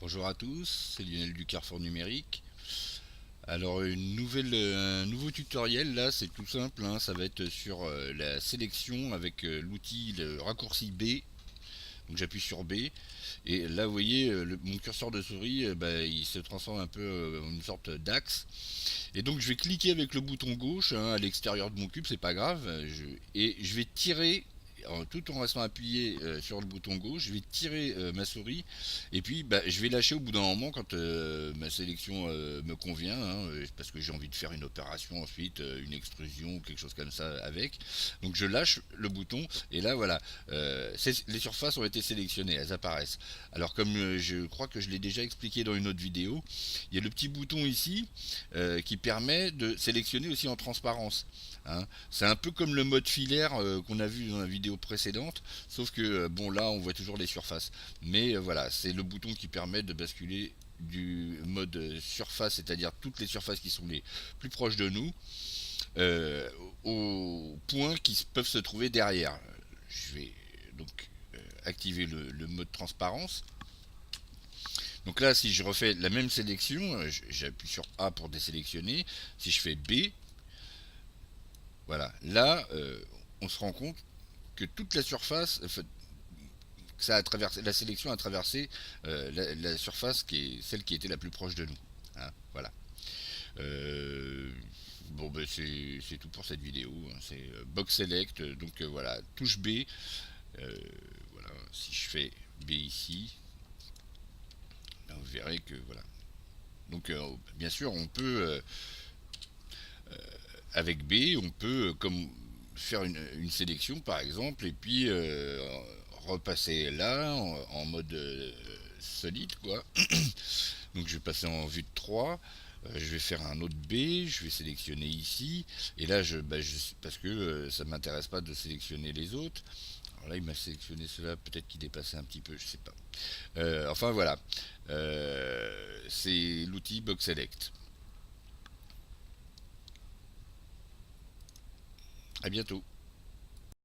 Bonjour à tous, c'est Lionel du Carrefour Numérique. Alors un nouveau tutoriel là, c'est tout simple, hein, ça va être sur la sélection avec l'outil le raccourci B. Donc j'appuie sur B et là vous voyez mon curseur de souris, il se transforme un peu en une sorte d'axe. Et donc je vais cliquer avec le bouton gauche hein, à l'extérieur de mon cube, c'est pas grave, et je vais tirer tout en restant appuyé sur le bouton gauche, je vais tirer ma souris et puis je vais lâcher au bout d'un moment quand ma sélection me convient, hein, parce que j'ai envie de faire une opération ensuite, une extrusion ou quelque chose comme ça avec. Donc je lâche le bouton et là voilà, les surfaces ont été sélectionnées, elles apparaissent. Alors comme je crois que je l'ai déjà expliqué dans une autre vidéo, il y a le petit bouton ici qui permet de sélectionner aussi en transparence. Hein. C'est un peu comme le mode filaire qu'on a vu dans la vidéo précédente, sauf que bon là on voit toujours les surfaces. Mais voilà, c'est le bouton qui permet de basculer du mode surface, c'est-à-dire toutes les surfaces qui sont les plus proches de nous, euh, aux points qui peuvent se trouver derrière. Je vais donc activer le mode transparence. Donc là, si je refais la même sélection, j'appuie sur A pour désélectionner. Si je fais B, voilà, là, on se rend compte que toute la surface, ça a traversé, la sélection a traversé la surface qui est celle qui était la plus proche de nous. Hein, voilà. Euh, bon, c'est tout pour cette vidéo. Hein. C'est Box Select. Donc voilà, touche B. Voilà, si je fais B ici, là, vous verrez que voilà. Donc bien sûr, on peut avec B, on peut comme faire une sélection par exemple et puis repasser là en mode solide quoi. Donc je vais passer en vue de 3. Je vais faire un autre B, je vais sélectionner ici et là parce que ça ne m'intéresse pas de sélectionner les autres. Alors là il m'a sélectionné cela, peut-être qu'il dépassait un petit peu, je sais pas. Enfin voilà. C'est l'outil Box Select. À bientôt.